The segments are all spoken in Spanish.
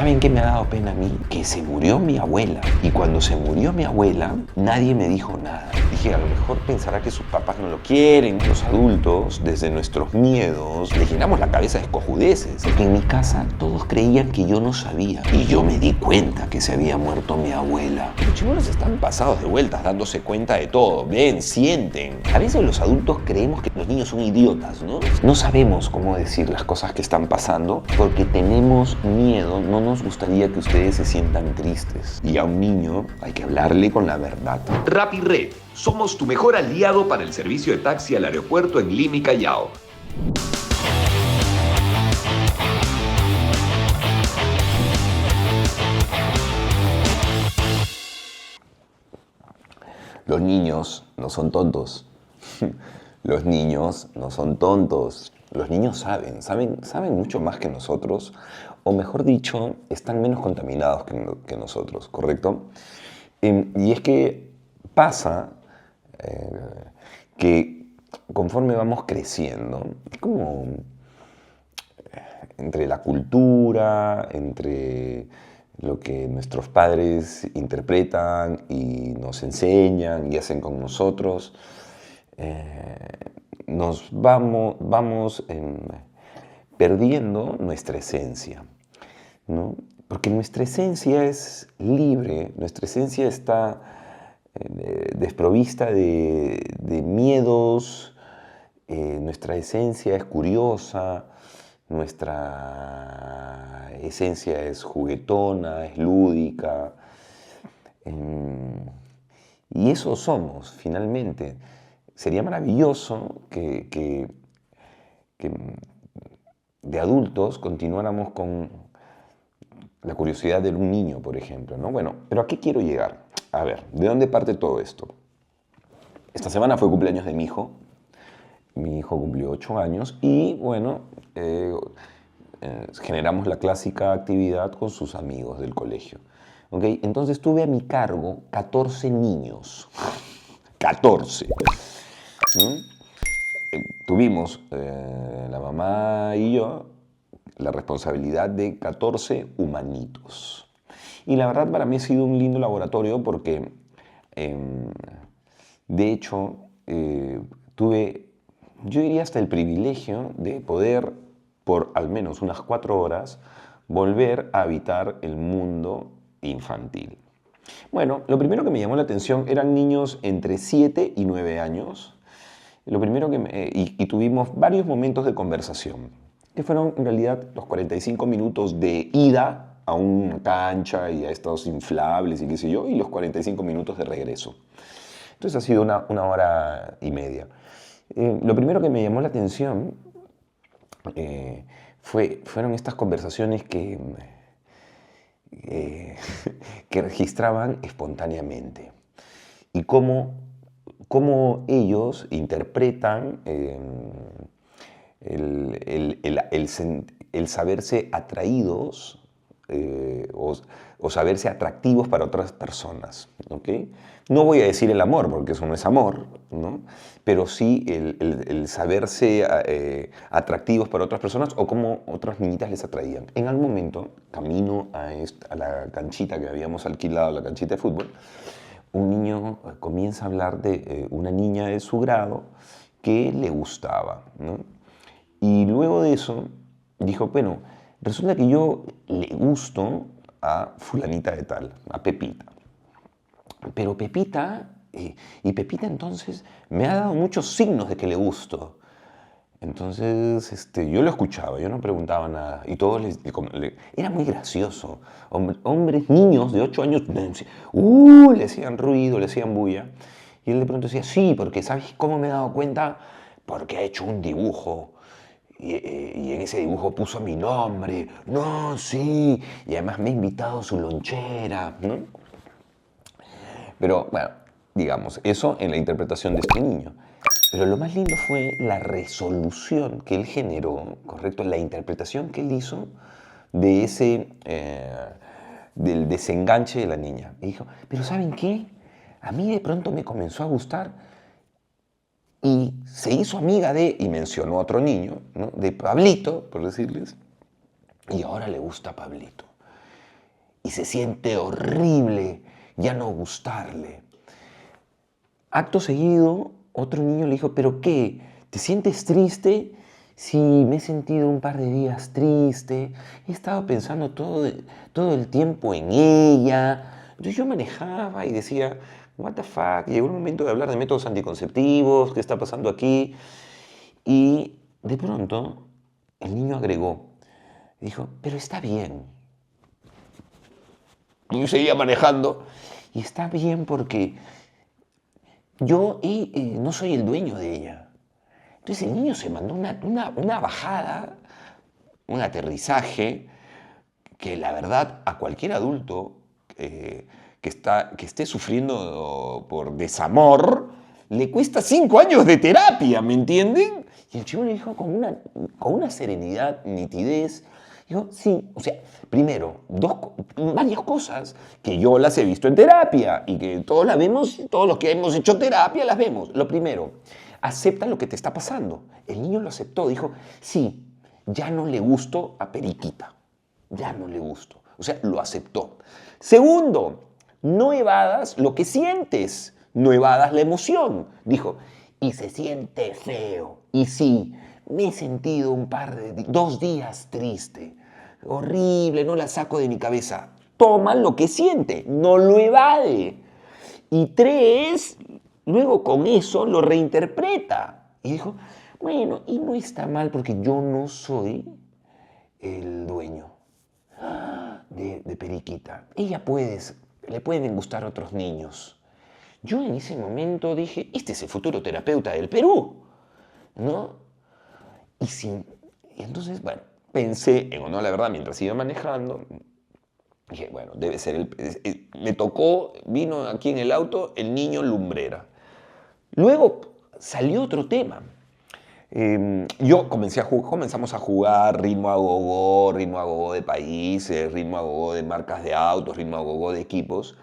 ¿saben qué me ha dado pena a mí? Que se murió mi abuela. Y cuando se murió mi abuela, nadie me dijo nada. Dije, a lo mejor pensará que sus papás no lo quieren. Los adultos, desde nuestros miedos, le llenamos la cabeza de escojudeces. Porque en mi casa todos creían que yo no sabía. Y yo me di cuenta que se había muerto mi abuela. Los chibolos están pasados de vueltas, dándose cuenta de todo. Ven, sienten. A veces los adultos creemos que los niños son idiotas, ¿no? No sabemos cómo decir las cosas que están pasando porque tenemos miedo, no nos gustaría que ustedes se sientan tristes. Y a un niño hay que hablarle con la verdad. RappiRed, somos tu mejor aliado para el servicio de taxi al aeropuerto en Lima y Callao. Los niños no son tontos. Los niños no son tontos. Los niños saben mucho más que nosotros, o mejor dicho, están menos contaminados que nosotros, ¿correcto? Y es que pasa que conforme vamos creciendo, es como entre la cultura, entre lo que nuestros padres interpretan y nos enseñan y hacen con nosotros, nos vamos perdiendo nuestra esencia, ¿no? Porque nuestra esencia es libre, nuestra esencia está desprovista de miedos, nuestra esencia es curiosa, nuestra esencia es juguetona, es lúdica. Y eso somos, finalmente. Sería maravilloso que de adultos continuáramos con la curiosidad de un niño, por ejemplo, ¿no? Bueno, pero ¿a qué quiero llegar? A ver, ¿de dónde parte todo esto? Esta semana fue cumpleaños de mi hijo. Mi hijo cumplió 8 años y, bueno, generamos la clásica actividad con sus amigos del colegio. ¿Okay? Entonces tuve a mi cargo 14 niños. 14. Tuvimos, la mamá y yo, la responsabilidad de 14 humanitos. Y la verdad para mí ha sido un lindo laboratorio porque, de hecho, tuve, yo diría hasta el privilegio de poder, por al menos unas 4 horas, volver a habitar el mundo infantil. Bueno, lo primero que me llamó la atención eran niños entre 7 y 9 años. Lo primero y tuvimos varios momentos de conversación, que fueron en realidad los 45 minutos de ida a una cancha y a estos inflables y qué sé yo, y los 45 minutos de regreso. Entonces ha sido una hora y media. Lo primero que me llamó la atención fueron estas conversaciones que registraban espontáneamente y cómo ellos interpretan el saberse atraídos o saberse atractivos para otras personas, ¿okay? No voy a decir el amor, porque eso no es amor, ¿no? Pero sí el saberse atractivos para otras personas o cómo otras niñitas les atraían. En algún momento, camino a la canchita que habíamos alquilado, la canchita de fútbol, un niño comienza a hablar de una niña de su grado que le gustaba, ¿no? Y luego de eso dijo, bueno, resulta que yo le gusto a fulanita de tal, a Pepita. Pero Pepita, y Pepita entonces me ha dado muchos signos de que le gusto. Entonces yo lo escuchaba, yo no preguntaba nada. Y todos era muy gracioso. Hombres, niños de 8 años, le hacían ruido, le hacían bulla. Y él de pronto decía, sí, porque ¿sabes cómo me he dado cuenta? Porque ha hecho un dibujo. Y en ese dibujo puso mi nombre. No, sí. Y además me ha invitado a su lonchera, ¿no? Pero, bueno, digamos, eso en la interpretación de este niño. Pero lo más lindo fue la resolución que él generó, ¿correcto? La interpretación que él hizo de del desenganche de la niña. Y dijo, pero ¿saben qué? A mí de pronto me comenzó a gustar y se hizo amiga y mencionó a otro niño, ¿no? De Pablito, por decirles, y ahora le gusta a Pablito. se siente horrible ya no gustarle. Acto seguido, otro niño le dijo, ¿pero qué? ¿Te sientes triste? Sí, me he sentido un par de días triste. He estado pensando todo el tiempo en ella. Entonces yo manejaba y decía, what the fuck, llegó el momento de hablar de métodos anticonceptivos, ¿qué está pasando aquí? Y de pronto el niño agregó, dijo, pero está bien. Y yo seguía manejando y está bien porque yo no soy el dueño de ella. Entonces el niño se mandó una bajada, un aterrizaje, que la verdad a cualquier adulto que esté sufriendo por desamor, le cuesta 5 años de terapia, ¿me entienden? Y el chico le dijo con una serenidad, nitidez, dijo, sí, o sea, primero, varias cosas que yo las he visto en terapia y que todos las vemos, todos los que hemos hecho terapia las vemos. Lo primero, acepta lo que te está pasando. El niño lo aceptó, dijo, sí, ya no le gustó a Periquita, ya no le gustó. O sea, lo aceptó. Segundo, no evadas lo que sientes, no evadas la emoción. Dijo, y se siente feo. Y sí, me he sentido 2 días triste. Horrible, no la saco de mi cabeza. Toma lo que siente, no lo evade. Y 3, luego con eso lo reinterpreta. Y dijo, bueno, y no está mal porque yo no soy el dueño de Periquita. Le pueden gustar otros niños. Yo en ese momento dije, este es el futuro terapeuta del Perú, ¿no? Y entonces, bueno, pensé, en honor a la verdad, mientras iba manejando, dije, bueno, debe ser me tocó, vino aquí en el auto el niño lumbrera. Luego salió otro tema. Comenzamos a jugar ritmo a gogo de países, ritmo a gogo de marcas de autos, ritmo a gogo de equipos.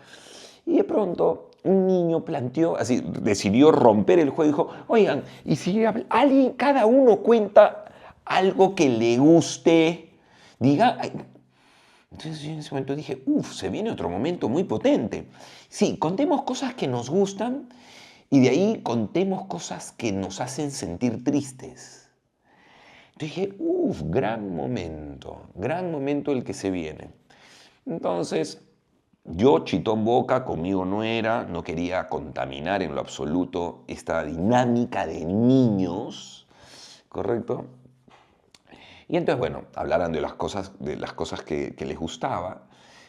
Y de pronto un niño planteó, así, decidió romper el juego y dijo, oigan, y si alguien, cada uno cuenta algo que le guste, diga... Entonces yo en ese momento dije, uff, se viene otro momento muy potente. Sí, contemos cosas que nos gustan y de ahí contemos cosas que nos hacen sentir tristes. Dije, uff, gran momento el que se viene. Entonces, yo, chitón boca, conmigo no era, no quería contaminar en lo absoluto esta dinámica de niños, ¿correcto? Y entonces, bueno, hablaran de las cosas que les gustaba,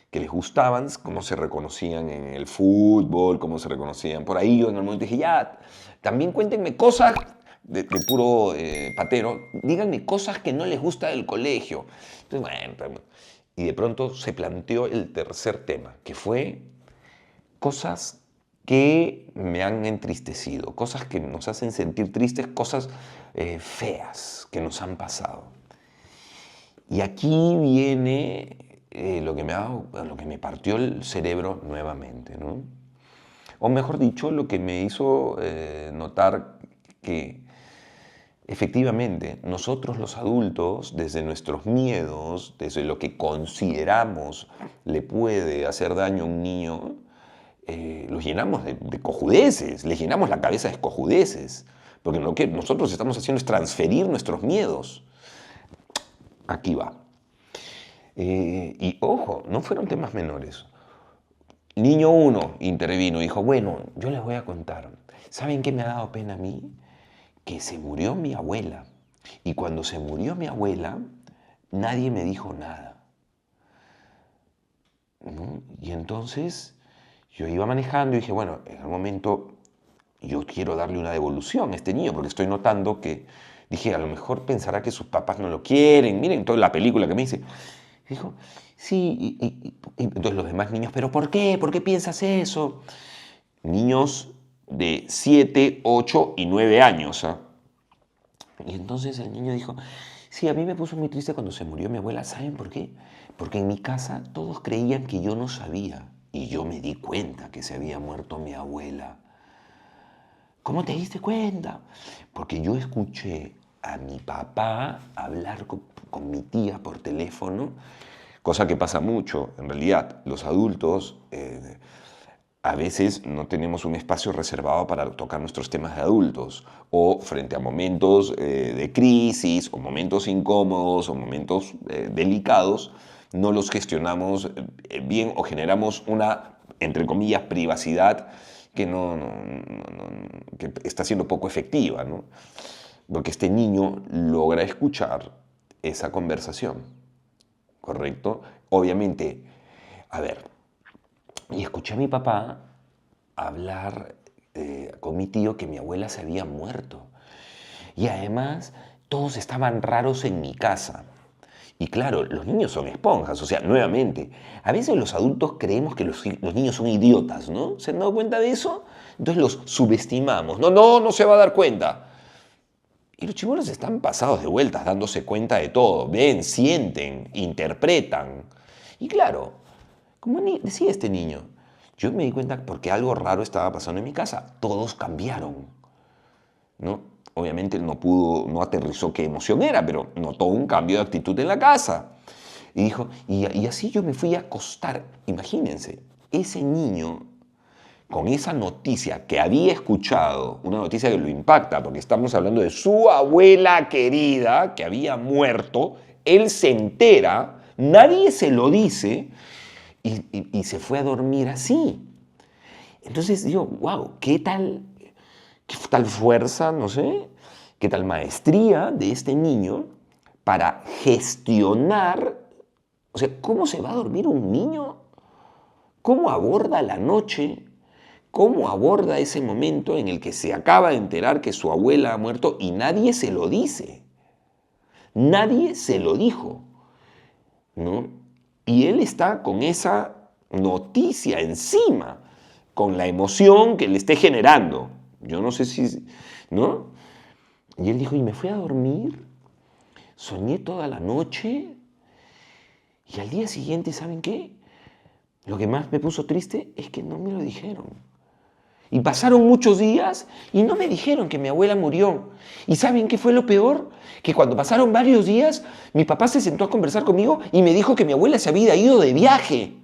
que les gustaban, cómo se reconocían en el fútbol, cómo se reconocían por ahí. Yo en el momento dije, ya, también cuéntenme cosas de puro patero, díganme cosas que no les gusta del colegio. Entonces, bueno, y de pronto se planteó el tercer tema, que fue cosas que me han entristecido, cosas que nos hacen sentir tristes, cosas feas que nos han pasado. Y aquí viene lo que me partió el cerebro nuevamente, ¿no? O mejor dicho, lo que me hizo notar que efectivamente nosotros los adultos, desde nuestros miedos, desde lo que consideramos le puede hacer daño a un niño, los llenamos de cojudeces, les llenamos la cabeza de cojudeces, porque lo que nosotros estamos haciendo es transferir nuestros miedos. Aquí va. Y ojo, no fueron temas menores. Niño 1 intervino y dijo, bueno, yo les voy a contar. ¿Saben qué me ha dado pena a mí? Que se murió mi abuela. Y cuando se murió mi abuela, nadie me dijo nada. ¿No? Y entonces yo iba manejando y dije, bueno, en algún momento yo quiero darle una devolución a este niño, porque estoy notando que, dije, a lo mejor pensará que sus papás no lo quieren. Miren toda la película que me dice. Dijo, sí, y entonces los demás niños, ¿pero por qué? ¿Por qué piensas eso? Niños de 7, 8 y 9 años. ¿Ah? Y entonces el niño dijo, sí, a mí me puso muy triste cuando se murió mi abuela. ¿Saben por qué? Porque en mi casa todos creían que yo no sabía. Y yo me di cuenta que se había muerto mi abuela. ¿Cómo te diste cuenta? Porque yo escuché a mi papá hablar con mi tía por teléfono Cosa que pasa mucho, en realidad, los adultos a veces no tenemos un espacio reservado para tocar nuestros temas de adultos, o frente a momentos de crisis, o momentos incómodos, o momentos delicados, no los gestionamos bien o generamos una, entre comillas, privacidad que, que está siendo poco efectiva, ¿no? Porque este niño logra escuchar esa conversación, ¿correcto? Obviamente, a ver, y escuché a mi papá hablar con mi tío que mi abuela se había muerto. Y además, todos estaban raros en mi casa. Y claro, los niños son esponjas, o sea, nuevamente, a veces los adultos creemos que los niños son idiotas, ¿no? ¿Se han dado cuenta de eso? Entonces los subestimamos. No se va a dar cuenta. Y los chibolos están pasados de vueltas, dándose cuenta de todo. Ven, sienten, interpretan. Y claro, como decía este niño, yo me di cuenta porque algo raro estaba pasando en mi casa. Todos cambiaron, ¿no? Obviamente él no aterrizó qué emoción era, pero notó un cambio de actitud en la casa. Y dijo, y así yo me fui a acostar. Imagínense, ese niño con esa noticia que había escuchado, una noticia que lo impacta, porque estamos hablando de su abuela querida que había muerto, él se entera, nadie se lo dice y se fue a dormir así. Entonces digo, wow, qué tal fuerza, no sé, qué tal maestría de este niño para gestionar, o sea, ¿cómo se va a dormir un niño? ¿Cómo aborda la noche? ¿Cómo aborda ese momento en el que se acaba de enterar que su abuela ha muerto y nadie se lo dice? Nadie se lo dijo, ¿no? Y él está con esa noticia encima, con la emoción que le esté generando. Yo no sé si, ¿no? Y él dijo, y me fui a dormir, soñé toda la noche y al día siguiente, ¿saben qué? Lo que más me puso triste es que no me lo dijeron. Y pasaron muchos días y no me dijeron que mi abuela murió. ¿Y saben qué fue lo peor? Que cuando pasaron varios días, mi papá se sentó a conversar conmigo y me dijo que mi abuela se había ido de viaje.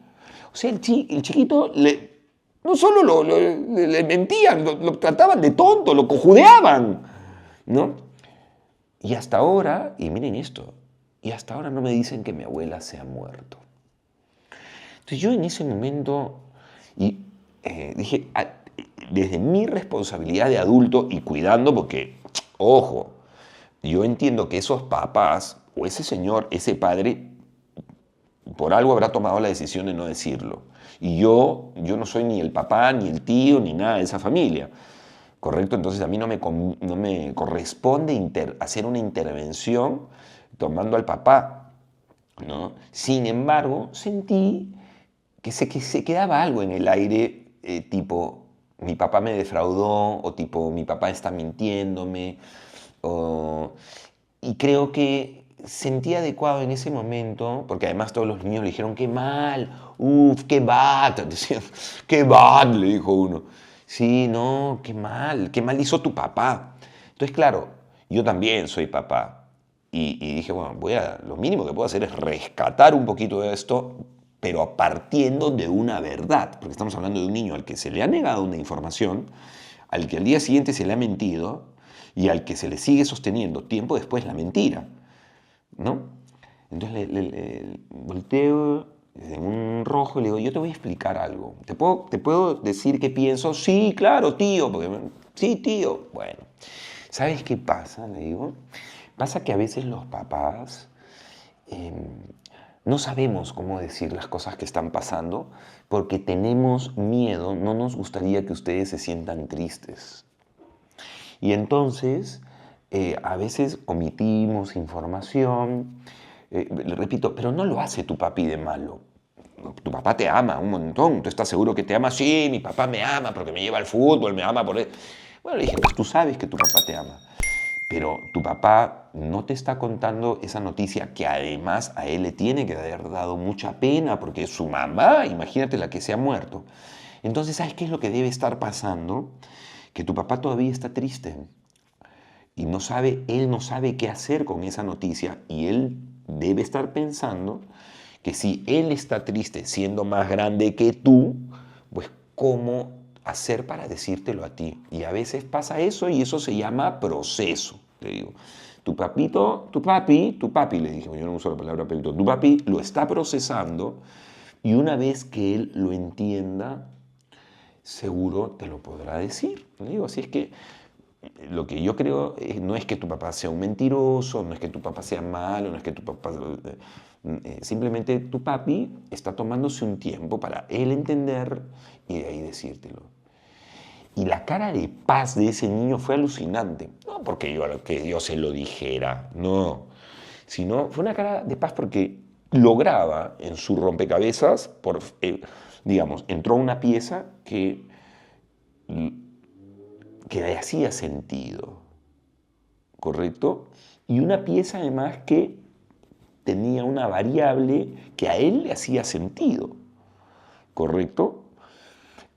O sea, el chiquito no solo le mentían, lo trataban de tonto, lo cojudeaban, ¿no? Y hasta ahora, y miren esto, y hasta ahora no me dicen que mi abuela se ha muerto. Entonces yo en ese momento dije, desde mi responsabilidad de adulto y cuidando, porque, ojo, yo entiendo que esos papás o ese señor, ese padre, por algo habrá tomado la decisión de no decirlo. Y yo no soy ni el papá, ni el tío, ni nada de esa familia. ¿Correcto? Entonces a mí no me corresponde hacer una intervención tomando al papá, ¿no? Sin embargo, sentí que se quedaba algo en el aire, tipo, mi papá me defraudó, o tipo, mi papá está mintiéndome, y creo que sentí adecuado en ese momento, porque además todos los niños le dijeron, qué mal, uff, qué bad, decían, qué bad, le dijo uno. Sí, no, qué mal hizo tu papá. Entonces, claro, yo también soy papá. Y dije, bueno, lo mínimo que puedo hacer es rescatar un poquito de esto, pero partiendo de una verdad, porque estamos hablando de un niño al que se le ha negado una información, al que al día siguiente se le ha mentido y al que se le sigue sosteniendo tiempo después la mentira, ¿no? Entonces le volteo en un rojo y le digo, yo te voy a explicar algo. ¿Te puedo decir qué pienso? Sí, claro, tío. Sí, tío. Bueno, ¿sabes qué pasa? Le digo. Pasa que a veces los papás no sabemos cómo decir las cosas que están pasando porque tenemos miedo, no nos gustaría que ustedes se sientan tristes. Y entonces, a veces omitimos información, le repito, pero no lo hace tu papi de malo. Tu papá te ama un montón, ¿tú estás seguro que te ama? Sí, mi papá me ama porque me lleva al fútbol, me ama por él. Bueno, le dije, pues tú sabes que tu papá te ama, pero tu papá no te está contando esa noticia que además a él le tiene que haber dado mucha pena porque es su mamá, imagínate la que se ha muerto. Entonces, ¿sabes qué es lo que debe estar pasando? Que tu papá todavía está triste y él no sabe qué hacer con esa noticia y él debe estar pensando que si él está triste siendo más grande que tú, pues ¿cómo hacer para decírtelo a ti? Y a veces pasa eso y eso se llama proceso. Le digo, tu papito, tu papi, le dije, yo no uso la palabra pelito, tu papi lo está procesando y una vez que él lo entienda, seguro te lo podrá decir. Le digo, así es que lo que yo creo no es que tu papá sea un mentiroso, no es que tu papá sea malo, no es que tu papá... simplemente tu papi está tomándose un tiempo para él entender y de ahí decírtelo. Y la cara de paz de ese niño fue alucinante. No porque yo se lo dijera, no. Sino fue una cara de paz porque lograba en su rompecabezas, digamos, entró una pieza que le hacía sentido, ¿correcto? Y una pieza además que tenía una variable que a él le hacía sentido, ¿correcto?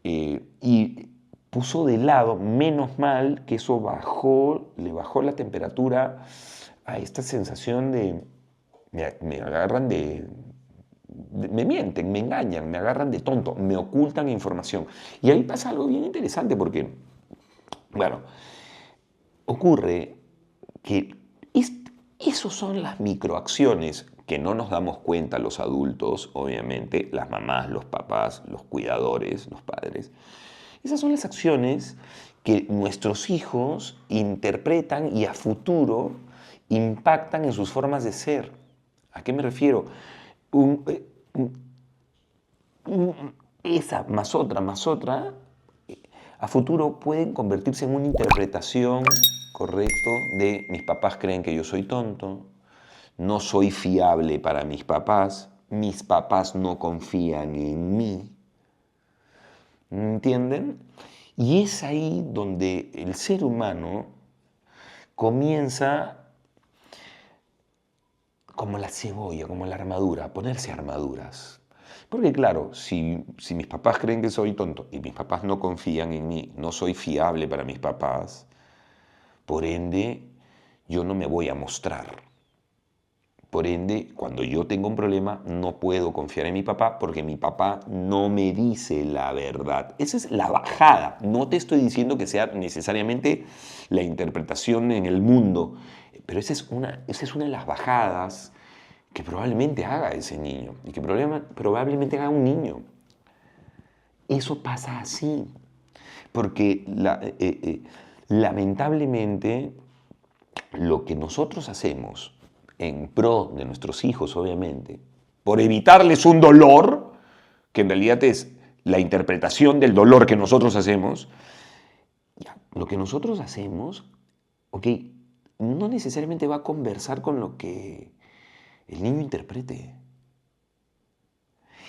Y puso de lado, menos mal que eso le bajó la temperatura a esta sensación de, me agarran me mienten, me engañan, me agarran de tonto, me ocultan información. Y ahí pasa algo bien interesante porque, bueno, ocurre que esos son las microacciones que no nos damos cuenta los adultos, obviamente, las mamás, los papás, los cuidadores, los padres. Esas son las acciones que nuestros hijos interpretan y a futuro impactan en sus formas de ser. ¿A qué me refiero? Esa más otra, a futuro pueden convertirse en una interpretación, correcto, de mis papás creen que yo soy tonto, no soy fiable para mis papás no confían en mí, ¿entienden? Y es ahí donde el ser humano comienza como la cebolla, como la armadura, a ponerse armaduras. Porque claro, si mis papás creen que soy tonto y mis papás no confían en mí, no soy fiable para mis papás, por ende, yo no me voy a mostrar. Por ende, cuando yo tengo un problema, no puedo confiar en mi papá porque mi papá no me dice la verdad. Esa es la bajada. No te estoy diciendo que sea necesariamente la interpretación en el mundo, pero esa es una de las bajadas que probablemente haga ese niño y que probablemente haga un niño. Eso pasa así, porque lamentablemente lo que nosotros hacemos en pro de nuestros hijos, obviamente, por evitarles un dolor, que en realidad es la interpretación del dolor que nosotros hacemos, lo que nosotros hacemos, ok, no necesariamente va a conversar con lo que el niño interprete.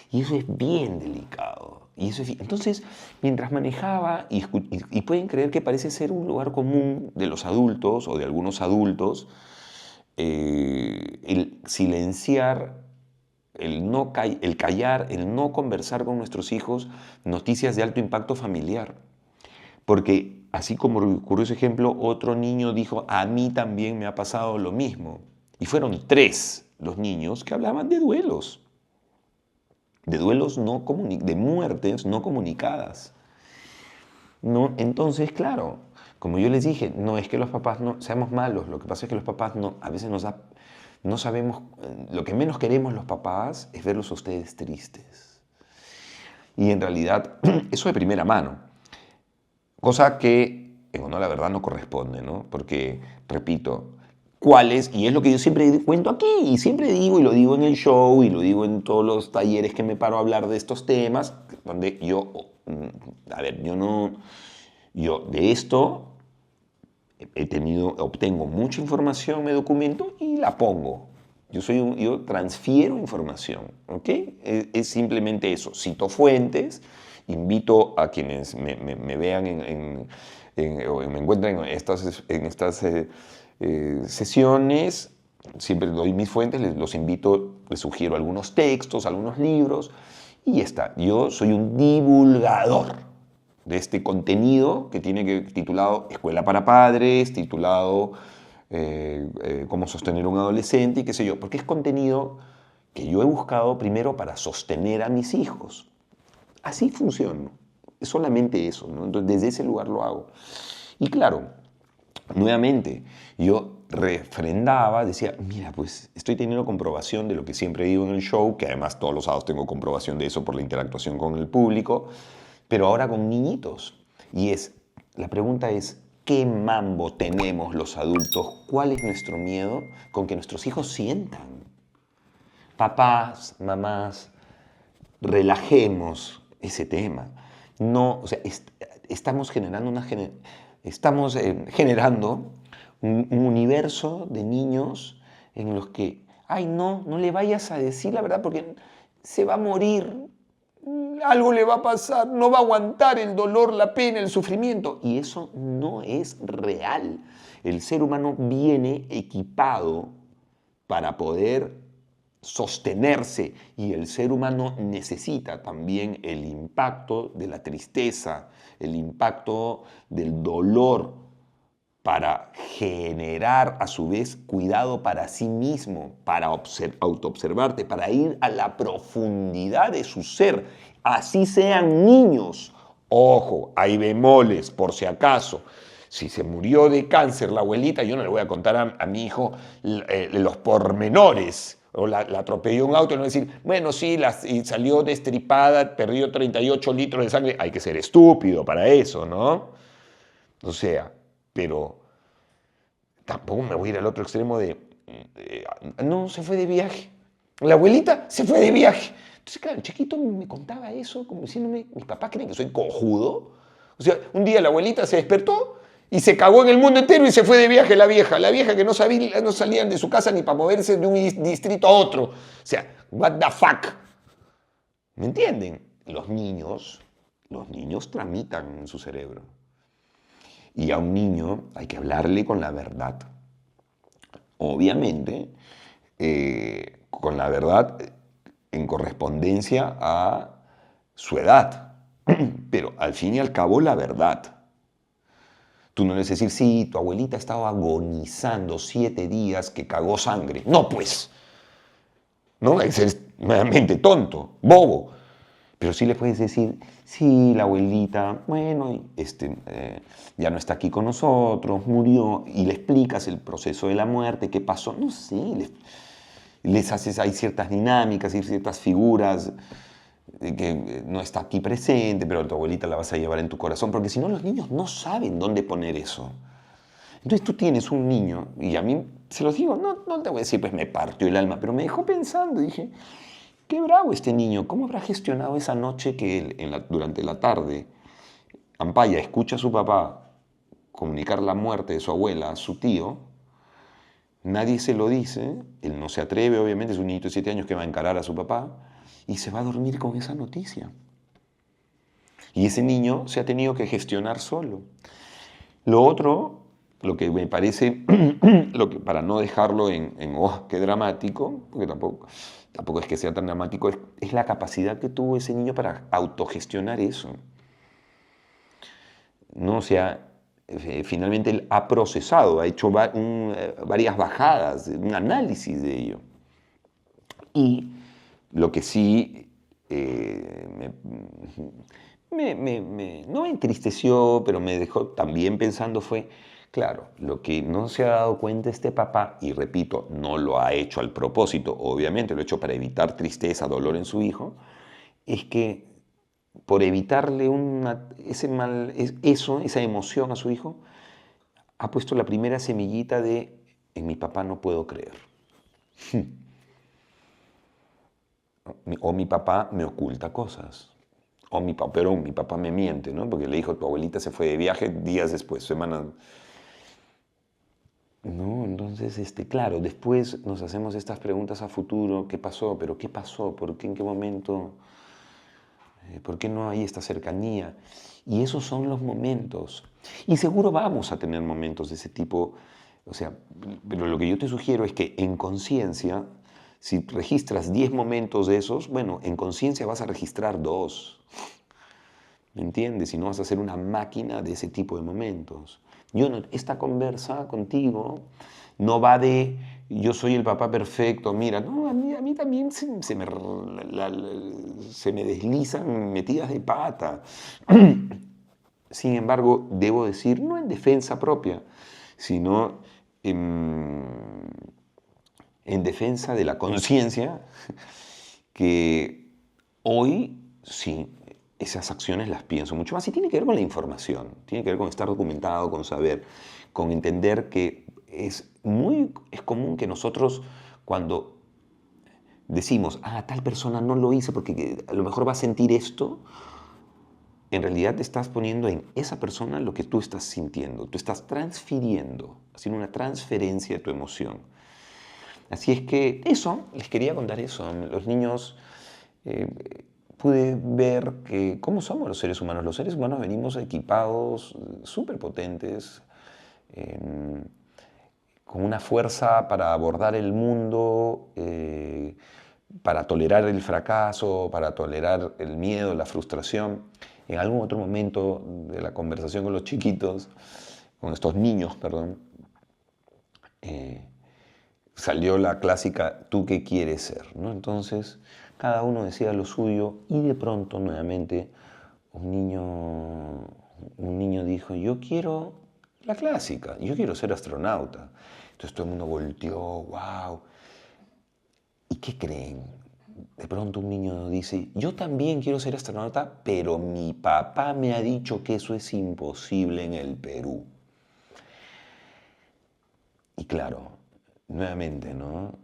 Y eso es bien delicado. Entonces, mientras manejaba, y pueden creer que parece ser un lugar común de los adultos o de algunos adultos, el silenciar, el callar, el no conversar con nuestros hijos noticias de alto impacto familiar. Porque así como ocurrió ese ejemplo, otro niño dijo, a mí también me ha pasado lo mismo. Y fueron 3 los niños que hablaban de duelos de muertes no comunicadas. ¿No? Entonces, claro, como yo les dije, no es que los papás no seamos malos, lo que pasa es que los papás a veces no sabemos, lo que menos queremos los papás es verlos a ustedes tristes. Y en realidad, eso de primera mano, cosa que, en honor a la verdad, no corresponde, ¿no? Porque, repito, ¿cuáles? Y es lo que yo siempre cuento aquí, y siempre digo, y lo digo en el show, y lo digo en todos los talleres que me paro a hablar de estos temas, donde yo de esto obtengo mucha información, me documento y la pongo. Yo transfiero información, ¿ok? Es simplemente eso. Cito fuentes, invito a quienes me vean o me encuentren en estas sesiones, siempre doy mis fuentes, los invito, les sugiero algunos textos, algunos libros, y ya está. Yo soy un divulgador de este contenido que titulado Escuela para Padres, titulado Cómo sostener un adolescente y qué sé yo, porque es contenido que yo he buscado primero para sostener a mis hijos. Así funciona. Es solamente eso, ¿no? Entonces, desde ese lugar lo hago. Y claro, nuevamente, yo refrendaba, decía, mira, pues estoy teniendo comprobación de lo que siempre digo en el show, que además todos los sábados tengo comprobación de eso por la interactuación con el público, pero ahora con niñitos. Y la pregunta es, ¿qué mambo tenemos los adultos? ¿Cuál es nuestro miedo con que nuestros hijos sientan? Papás, mamás, relajemos ese tema. No, o sea, estamos generando generando un universo de niños en los que, ay, no, no le vayas a decir la verdad porque se va a morir, algo le va a pasar, no va a aguantar el dolor, la pena, el sufrimiento. Y eso no es real. El ser humano viene equipado para poder sostenerse y el ser humano necesita también el impacto de la tristeza, el impacto del dolor para generar a su vez cuidado para sí mismo, para autoobservarte, para ir a la profundidad de su ser, así sean niños. Ojo, hay bemoles por si acaso. Si se murió de cáncer la abuelita, yo no le voy a contar a mi hijo los pormenores. O la atropelló un auto y no decir, bueno, sí, y salió destripada, perdió 38 litros de sangre. Hay que ser estúpido para eso, ¿no? O sea, pero tampoco me voy a ir al otro extremo no, se fue de viaje. La abuelita se fue de viaje. Entonces, claro, el chiquito me contaba eso como diciéndome, mis papás creen que soy cojudo. O sea, un día la abuelita se despertó y se cagó en el mundo entero y se fue de viaje la vieja que no salían de su casa ni para moverse de un distrito a otro. O sea, what the fuck. ¿Me entienden? Los niños tramitan en su cerebro. Y a un niño hay que hablarle con la verdad. Obviamente, con la verdad en correspondencia a su edad. Pero al fin y al cabo, la verdad. Tú no debes decir, sí, tu abuelita estaba agonizando 7 días que cagó sangre. No, pues. ¿No? Es ser meramente tonto, bobo. Pero sí le puedes decir, sí, la abuelita, bueno, ya no está aquí con nosotros, murió, y le explicas el proceso de la muerte, qué pasó, no sé, les haces, hay ciertas dinámicas, hay ciertas figuras que no está aquí presente, pero tu abuelita la vas a llevar en tu corazón, porque si no los niños no saben dónde poner eso. Entonces tú tienes un niño, y a mí se los digo, no te voy a decir, pues me partió el alma, pero me dejó pensando, dije, qué bravo este niño, ¿cómo habrá gestionado esa noche que él, durante la tarde, Ampaya escucha a su papá comunicar la muerte de su abuela a su tío, nadie se lo dice, él no se atreve, obviamente, es un niñito de 7 años que va a encarar a su papá, y se va a dormir con esa noticia. Y ese niño se ha tenido que gestionar solo. Lo otro, lo que me parece, para no dejarlo oh, qué dramático, porque tampoco es que sea tan dramático, es la capacidad que tuvo ese niño para autogestionar eso. ¿No? O sea, finalmente él ha procesado, ha hecho varias bajadas, un análisis de ello. Y lo que sí no me entristeció, pero me dejó también pensando fue, claro, lo que no se ha dado cuenta este papá, y repito, no lo ha hecho al propósito, obviamente lo ha hecho para evitar tristeza, dolor en su hijo, es que por evitarle esa emoción a su hijo, ha puesto la primera semillita de en mi papá no puedo creer. O mi papá me oculta cosas. Pero mi papá me miente, ¿no? Porque le dijo, tu abuelita se fue de viaje días después, semanas. No, entonces, claro, después nos hacemos estas preguntas a futuro. ¿Qué pasó? ¿Pero qué pasó? ¿Por qué? ¿En qué momento? ¿Por qué no hay esta cercanía? Y esos son los momentos. Y seguro vamos a tener momentos de ese tipo. O sea, pero lo que yo te sugiero es que en conciencia, si registras 10 momentos de esos, bueno, en conciencia vas a registrar 2. ¿Me entiendes? Y no vas a ser una máquina de ese tipo de momentos. Esta conversa contigo no va de yo soy el papá perfecto, mira, no, a mí también se me deslizan metidas de pata. Sin embargo, debo decir, no en defensa propia, sino en defensa de la conciencia, que hoy sí, esas acciones las pienso mucho más y tiene que ver con la información, tiene que ver con estar documentado, con saber, con entender que es común que nosotros cuando decimos, tal persona no lo hice porque a lo mejor va a sentir esto, en realidad te estás poniendo en esa persona lo que tú estás sintiendo, tú estás transfiriendo, haciendo una transferencia de tu emoción. Así es que eso, les quería contar eso. Los niños, pude ver que cómo somos los seres humanos. Los seres humanos venimos equipados, súper potentes, con una fuerza para abordar el mundo, para tolerar el fracaso, para tolerar el miedo, la frustración. En algún otro momento de la conversación con los chiquitos, con estos niños, perdón, salió la clásica ¿tú qué quieres ser? ¿No? Entonces, cada uno decía lo suyo y de pronto, nuevamente, un niño dijo, yo quiero la clásica, yo quiero ser astronauta. Entonces todo el mundo volteó, wow. ¿Y qué creen? De pronto un niño dice, yo también quiero ser astronauta, pero mi papá me ha dicho que eso es imposible en el Perú. Y claro, nuevamente, ¿no?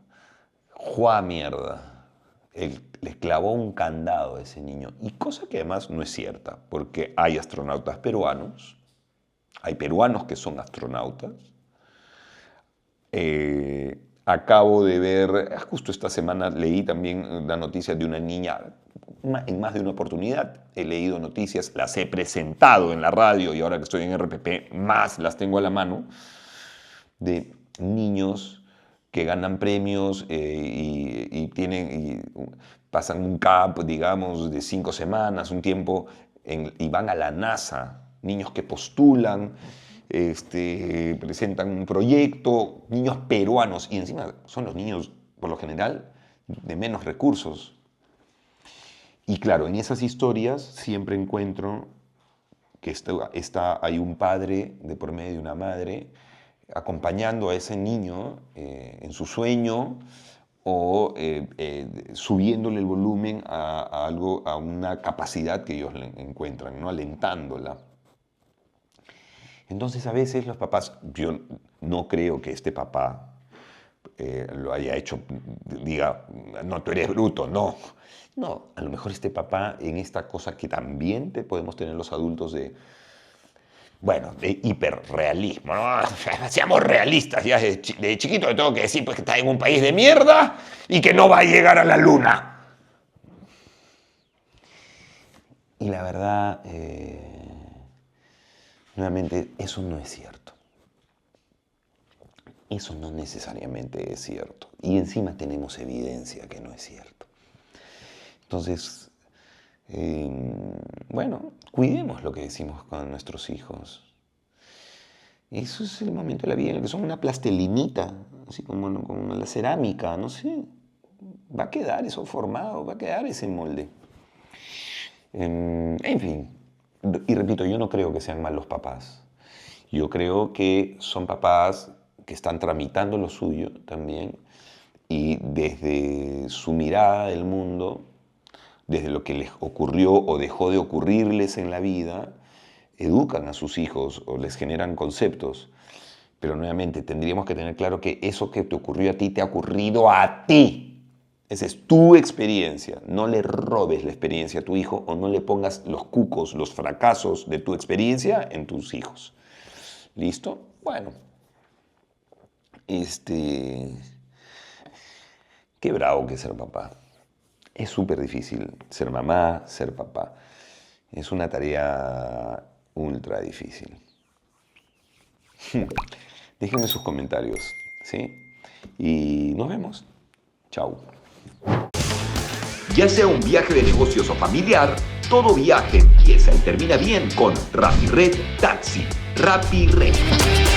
¡Juá mierda! Le clavó un candado a ese niño. Y cosa que además no es cierta, porque hay astronautas peruanos, hay peruanos que son astronautas. Acabo de ver, justo esta semana leí también la noticia de una niña, en más de una oportunidad he leído noticias, las he presentado en la radio y ahora que estoy en RPP, más las tengo a la mano, de niños que ganan premios y pasan un camp, digamos, de 5 semanas, un tiempo, y van a la NASA. Niños que postulan, presentan un proyecto, niños peruanos, y encima son los niños, por lo general, de menos recursos. Y claro, en esas historias siempre encuentro que hay un padre de por medio de una madre acompañando a ese niño en su sueño o subiéndole el volumen a algo, a una capacidad que ellos le encuentran, ¿no? Alentándola. Entonces a veces los papás, yo no creo que este papá lo haya hecho, diga, no, tú eres bruto, no. No, a lo mejor este papá en esta cosa que también podemos tener los adultos bueno, de hiperrealismo, ¿no? Seamos realistas, ya de chiquito le tengo que decir pues, que está en un país de mierda y que no va a llegar a la luna. Y la verdad, nuevamente, eso no es cierto. Eso no necesariamente es cierto. Y encima tenemos evidencia que no es cierto. Entonces, bueno, cuidemos lo que decimos con nuestros hijos. Eso es el momento de la vida en el que son una plastelinita, así como la cerámica, no sé. Va a quedar eso formado, va a quedar ese molde. En fin, y repito, yo no creo que sean malos papás. Yo creo que son papás que están tramitando lo suyo también y desde su mirada del mundo, desde lo que les ocurrió o dejó de ocurrirles en la vida, educan a sus hijos o les generan conceptos. Pero nuevamente tendríamos que tener claro que eso que te ocurrió a ti te ha ocurrido a ti. Esa es tu experiencia. No le robes la experiencia a tu hijo o no le pongas los cucos, los fracasos de tu experiencia en tus hijos. ¿Listo? Bueno. Qué bravo que es ser papá. Es súper difícil ser mamá, ser papá. Es una tarea ultra difícil. Déjenme sus comentarios, ¿sí? Y nos vemos. Chao. Ya sea un viaje de negocios o familiar, Todo viaje empieza y termina bien con RappiRed Taxi. RappiRed.